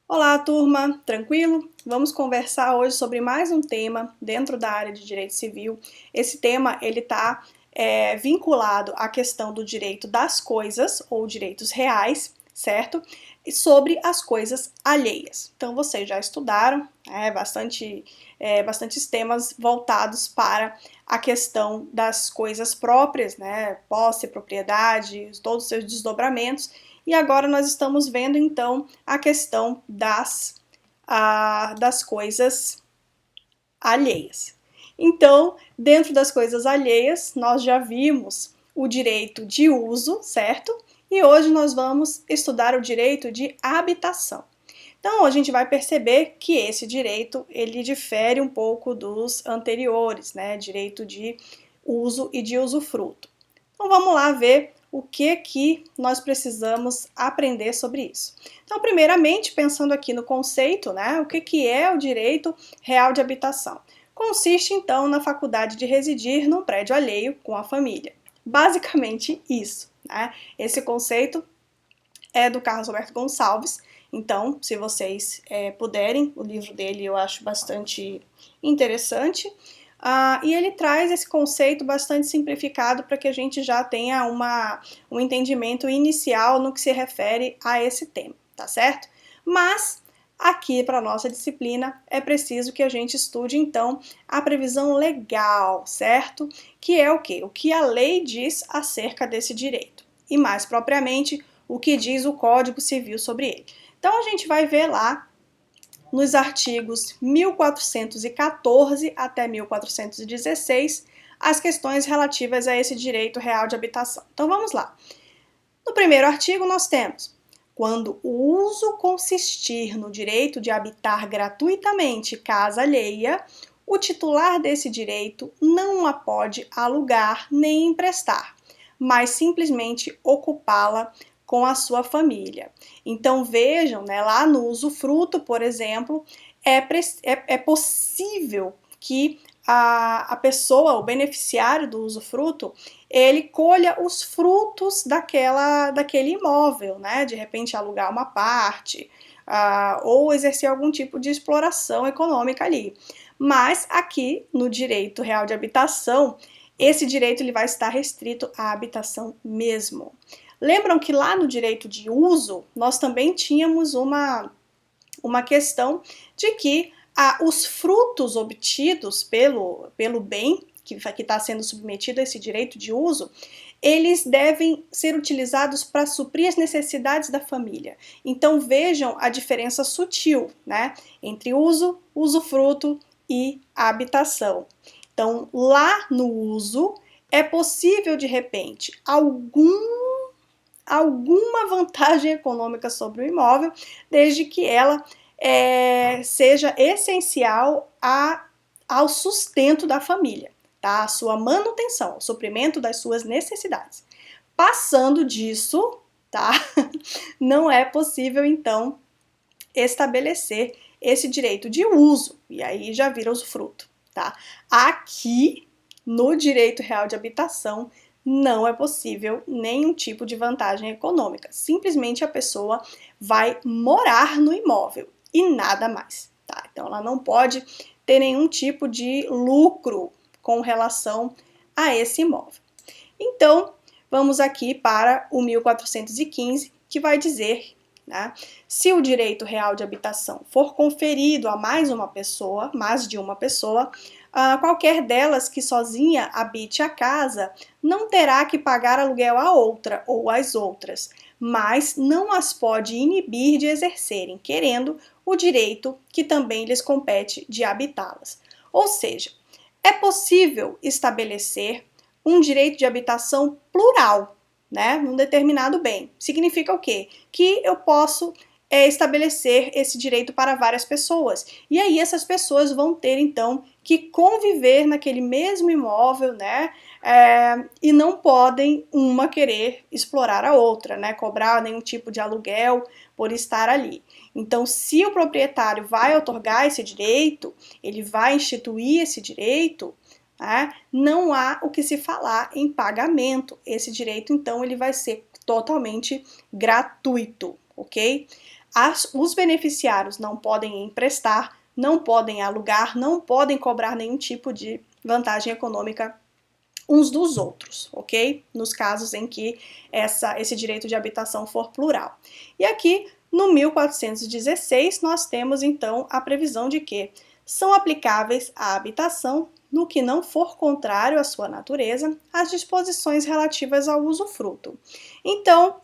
Olá, turma! Tranquilo? Vamos conversar hoje sobre mais um tema dentro da área de direito civil. Esse tema ele está vinculado à questão do direito das coisas ou direitos reais, certo? E sobre as coisas alheias. Então vocês já estudaram bastantes temas voltados para a questão das coisas próprias, né? Posse, propriedade, todos os seus desdobramentos. E agora nós estamos vendo então a questão das coisas alheias. Então, dentro das coisas alheias, nós já vimos o direito de uso, certo? E hoje nós vamos estudar o direito de habitação. Então, a gente vai perceber que esse direito, ele difere um pouco dos anteriores, né? Direito de uso e de usufruto. Então, vamos lá ver o que nós precisamos aprender sobre isso. Então, primeiramente, pensando aqui no conceito, né? O que é o direito real de habitação? Consiste, então, na faculdade de residir num prédio alheio com a família. Basicamente isso, né? Esse conceito é do Carlos Alberto Gonçalves. Então, se vocês puderem, o livro dele eu acho bastante interessante. E ele traz esse conceito bastante simplificado para que a gente já tenha um entendimento inicial no que se refere a esse tema, tá certo? Mas aqui para a nossa disciplina é preciso que a gente estude então a previsão legal, certo? Que é o quê? O que a lei diz acerca desse direito. E mais propriamente, o que diz o Código Civil sobre ele. Então a gente vai ver lá nos artigos 1414 até 1416 as questões relativas a esse direito real de habitação. Então vamos lá. No primeiro artigo nós temos: quando o uso consistir no direito de habitar gratuitamente casa alheia, o titular desse direito não a pode alugar nem emprestar, mas simplesmente ocupá-la com a sua família. Então vejam, né, lá no usufruto, por exemplo, é possível que a pessoa, o beneficiário do usufruto, ele colha os frutos daquele imóvel, né? De repente alugar uma parte, ou exercer algum tipo de exploração econômica ali. Mas aqui no direito real de habitação, esse direito ele vai estar restrito à habitação mesmo. Lembram que lá no direito de uso, nós também tínhamos uma questão de que os frutos obtidos pelo bem que está sendo submetido a esse direito de uso, eles devem ser utilizados para suprir as necessidades da família. Então vejam a diferença sutil, né, entre uso, usufruto e habitação. Então lá no uso é possível de repente alguma vantagem econômica sobre o imóvel, desde que ela seja essencial ao sustento da família, tá? A sua manutenção, o suprimento das suas necessidades. Passando disso, tá? Não é possível, então, estabelecer esse direito de uso, e aí já vira usufruto, tá? Aqui, no direito real de habitação, não é possível nenhum tipo de vantagem econômica. Simplesmente a pessoa vai morar no imóvel e nada mais, tá? Então ela não pode ter nenhum tipo de lucro com relação a esse imóvel. Então, vamos aqui para o 1415, que vai dizer, né, se o direito real de habitação for conferido a mais de uma pessoa, qualquer delas que sozinha habite a casa não terá que pagar aluguel a outra ou às outras, mas não as pode inibir de exercerem, querendo, o direito que também lhes compete de habitá-las. Ou seja, é possível estabelecer um direito de habitação plural, né, num determinado bem. Significa o quê? Que eu posso estabelecer esse direito para várias pessoas. E aí essas pessoas vão ter, então, que conviver naquele mesmo imóvel, né, e não podem uma querer explorar a outra, né, cobrar nenhum tipo de aluguel por estar ali. Então, se o proprietário vai outorgar esse direito, ele vai instituir esse direito, não há o que se falar em pagamento. Esse direito, então, ele vai ser totalmente gratuito, ok? os beneficiários não podem emprestar, não podem alugar, não podem cobrar nenhum tipo de vantagem econômica uns dos outros, ok? Nos casos em que esse direito de habitação for plural. E aqui, no 1416, nós temos, então, a previsão de que são aplicáveis à habitação, no que não for contrário à sua natureza, as disposições relativas ao usufruto. Então,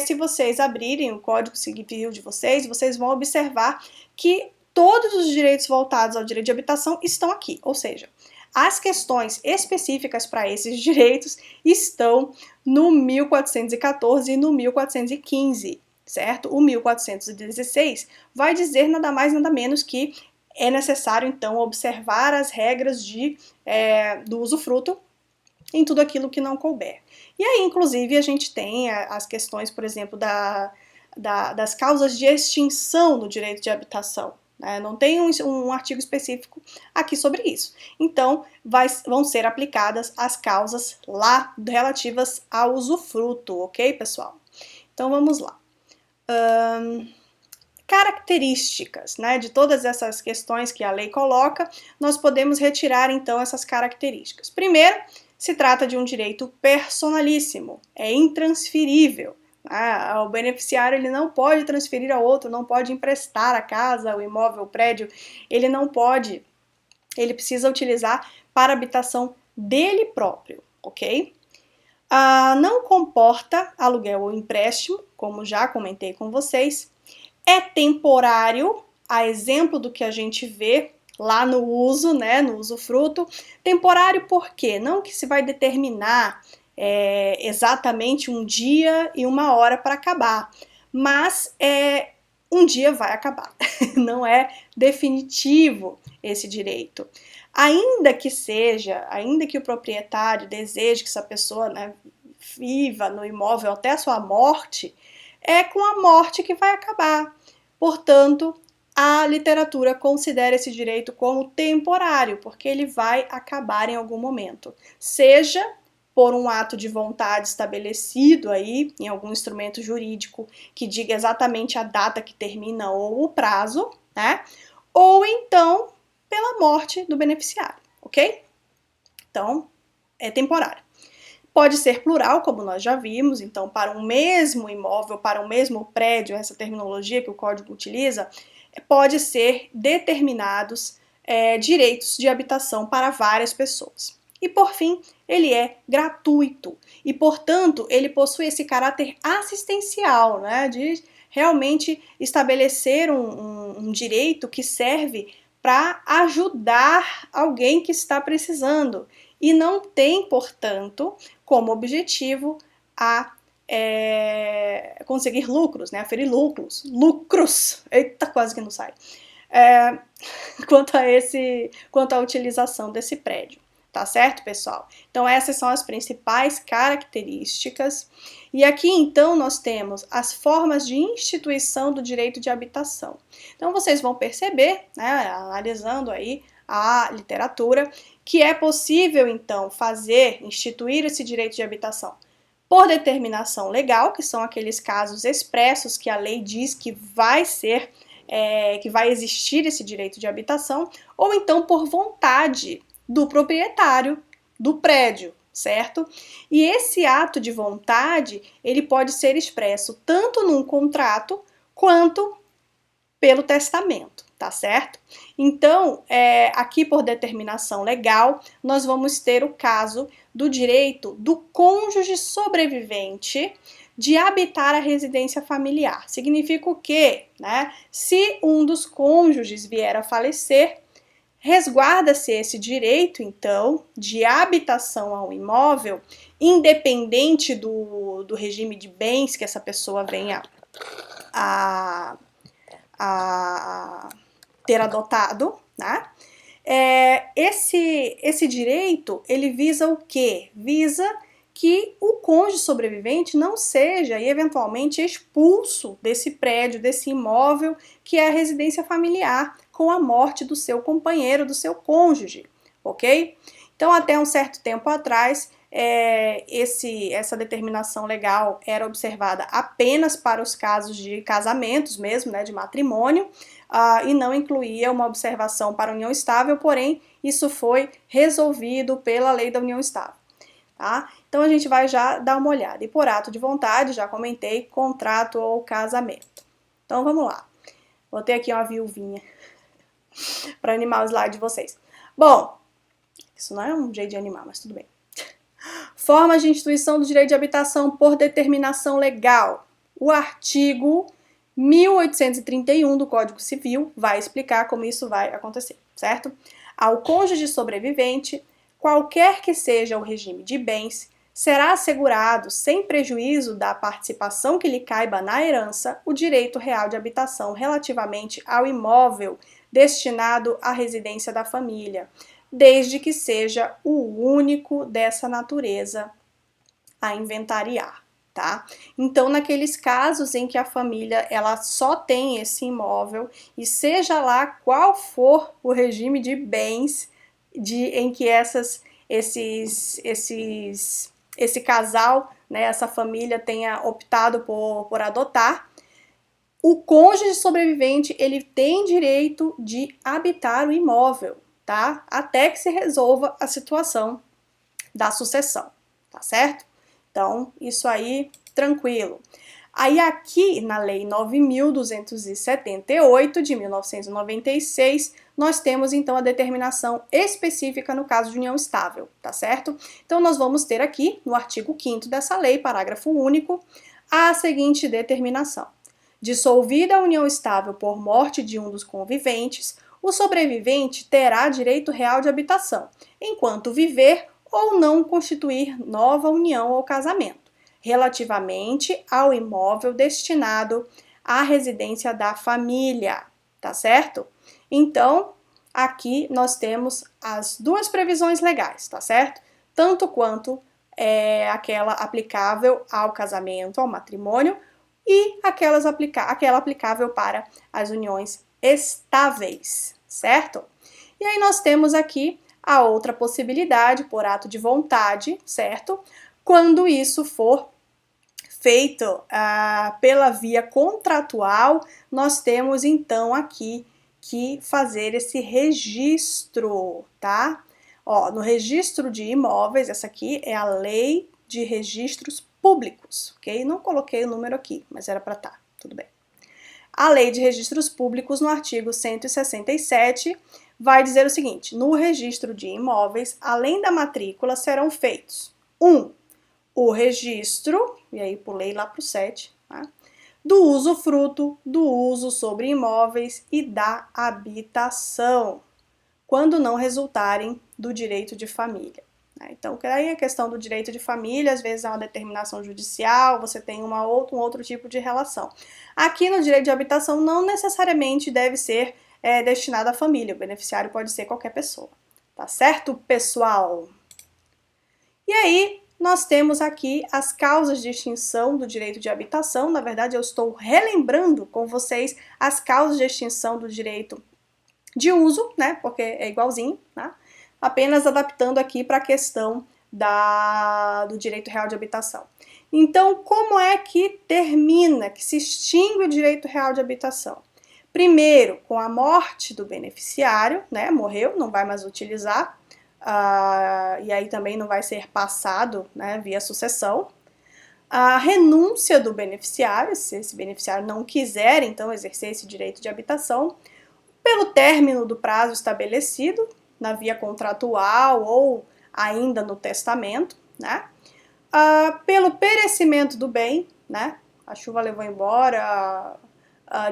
se vocês abrirem o Código Civil de vocês vão observar que todos os direitos voltados ao direito de habitação estão aqui, ou seja, as questões específicas para esses direitos estão no 1414 e no 1415, certo? O 1416 vai dizer nada mais nada menos que é necessário, então, observar as regras do usufruto em tudo aquilo que não couber. E aí, inclusive, a gente tem as questões, por exemplo, das causas de extinção do direito de habitação. Não tem um artigo específico aqui sobre isso. Então, vão ser aplicadas as causas lá relativas ao usufruto, ok, pessoal? Então, vamos lá. Características, de todas essas questões que a lei coloca, nós podemos retirar, então, essas características. Primeiro, se trata de um direito personalíssimo, é intransferível. O beneficiário ele não pode transferir a outro, não pode emprestar a casa, o imóvel, o prédio, ele não pode, ele precisa utilizar para habitação dele próprio, ok? Não comporta aluguel ou empréstimo, como já comentei com vocês, é temporário, a exemplo do que a gente vê lá no uso, no usufruto. Temporário por quê? Não que se vai determinar exatamente um dia e uma hora para acabar, mas um dia vai acabar, não é definitivo esse direito. Ainda que o proprietário deseje que essa pessoa viva no imóvel até a sua morte, é com a morte que vai acabar. Portanto, a literatura considera esse direito como temporário, porque ele vai acabar em algum momento, seja por um ato de vontade estabelecido aí em algum instrumento jurídico que diga exatamente a data que termina ou o prazo, ou então pela morte do beneficiário, ok? Então, é temporário. Pode ser plural, como nós já vimos, então para um mesmo imóvel, para um mesmo prédio, essa terminologia que o código utiliza, pode ser determinados direitos de habitação para várias pessoas. E por fim, ele é gratuito e, portanto, ele possui esse caráter assistencial, de realmente estabelecer um direito que serve para ajudar alguém que está precisando e não tem, portanto, como objetivo conseguir lucros, aferir lucros, eita, quase que não sai, quanto à utilização desse prédio. Tá certo, pessoal? Então, essas são as principais características. E aqui, então, nós temos as formas de instituição do direito de habitação. Então, vocês vão perceber, analisando aí a literatura, que é possível, então, instituir esse direito de habitação por determinação legal, que são aqueles casos expressos que a lei diz que vai existir esse direito de habitação, ou então por vontade do proprietário do prédio, certo? E esse ato de vontade, ele pode ser expresso tanto num contrato quanto pelo testamento, tá certo? Então, aqui por determinação legal, nós vamos ter o caso do direito do cônjuge sobrevivente de habitar a residência familiar. Significa o quê? Se um dos cônjuges vier a falecer, resguarda-se esse direito, então, de habitação ao imóvel, independente do regime de bens que essa pessoa venha a ter adotado, esse direito, ele visa o quê? Visa que o cônjuge sobrevivente não seja, eventualmente, expulso desse prédio, desse imóvel, que é a residência familiar, com a morte do seu companheiro, do seu cônjuge, ok? Então, até um certo tempo atrás, essa determinação legal era observada apenas para os casos de casamentos mesmo, né, de matrimônio, e não incluía uma observação para união estável, porém isso foi resolvido pela lei da união estável. Tá? Então a gente vai já dar uma olhada. E por ato de vontade, já comentei, contrato ou casamento. Então vamos lá. Botei aqui uma viuvinha para animar o slide de vocês. Bom, isso não é um jeito de animar, mas tudo bem. Formas de instituição do direito de habitação por determinação legal. O artigo 1831 do Código Civil vai explicar como isso vai acontecer, certo? Ao cônjuge sobrevivente, qualquer que seja o regime de bens, será assegurado, sem prejuízo da participação que lhe caiba na herança, o direito real de habitação relativamente ao imóvel destinado à residência da família, desde que seja o único dessa natureza a inventariar, tá? Então, naqueles casos em que a família ela só tem esse imóvel e seja lá qual for o regime de bens em que esse casal, né, essa família tenha optado por adotar, o cônjuge sobrevivente ele tem direito de habitar o imóvel, tá? Até que se resolva a situação da sucessão, tá certo? Então, isso aí, tranquilo. Aí aqui na Lei 9.278 de 1996, nós temos então a determinação específica no caso de união estável, tá certo? Então nós vamos ter aqui no artigo 5º dessa lei, parágrafo único, a seguinte determinação: dissolvida a união estável por morte de um dos conviventes, o sobrevivente terá direito real de habitação, enquanto viver ou não constituir nova união ou casamento, relativamente ao imóvel destinado à residência da família, tá certo? Então, aqui nós temos as duas previsões legais, tá certo? Tanto quanto aquela aplicável ao casamento, ao matrimônio, e aquela aplicável para as uniões estáveis, certo? E aí nós temos aqui a outra possibilidade, por ato de vontade, certo? Quando isso for feito pela via contratual, nós temos então aqui que fazer esse registro, tá? Ó, no registro de imóveis, essa aqui é a Lei de Registros Públicos, ok? Não coloquei o número aqui, mas era para estar, tudo bem. A Lei de Registros Públicos, no artigo 167, vai dizer o seguinte: no registro de imóveis, além da matrícula, serão feitos 1. O registro, e aí pulei lá para o 7, tá? Do usufruto, do uso sobre imóveis e da habitação, quando não resultarem do direito de família. Então, aí a questão do direito de família, às vezes é uma determinação judicial, você tem um outro tipo de relação. Aqui no direito de habitação não necessariamente deve ser destinado à família, o beneficiário pode ser qualquer pessoa, tá certo, pessoal? E aí, nós temos aqui as causas de extinção do direito de habitação. Na verdade, eu estou relembrando com vocês as causas de extinção do direito de uso, né, porque é igualzinho, né? Apenas adaptando aqui para a questão do direito real de habitação. Então, como é que termina, que se extingue o direito real de habitação? Primeiro, com a morte do beneficiário, né, morreu, não vai mais utilizar, e aí também não vai ser passado, né, via sucessão. A renúncia do beneficiário, se esse beneficiário não quiser, então, exercer esse direito de habitação, pelo término do prazo estabelecido, na via contratual ou ainda no testamento, né? Pelo perecimento do bem, né? A chuva levou embora,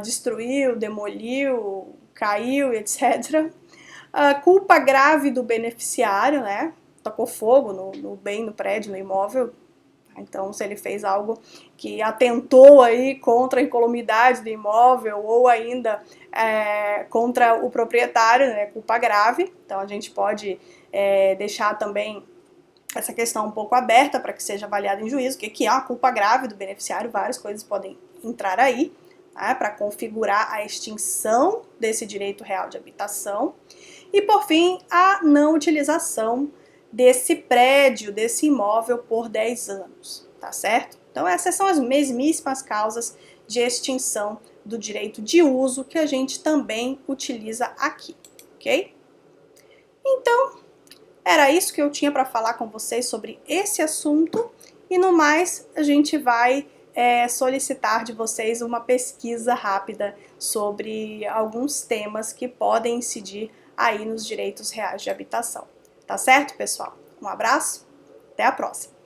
destruiu, demoliu, caiu, etc. Culpa grave do beneficiário, né? Tocou fogo no bem, no prédio, no imóvel. Então, se ele fez algo que atentou aí contra a incolumidade do imóvel ou ainda contra o proprietário, né, culpa grave. Então, a gente pode deixar também essa questão um pouco aberta para que seja avaliada em juízo, que é a culpa grave do beneficiário, várias coisas podem entrar aí, né, para configurar a extinção desse direito real de habitação. E, por fim, a não utilização desse prédio, desse imóvel por 10 anos, tá certo? Então essas são as mesmíssimas causas de extinção do direito de uso que a gente também utiliza aqui, ok? Então, era isso que eu tinha para falar com vocês sobre esse assunto e no mais a gente vai solicitar de vocês uma pesquisa rápida sobre alguns temas que podem incidir aí nos direitos reais de habitação. Tá certo, pessoal? Um abraço, até a próxima!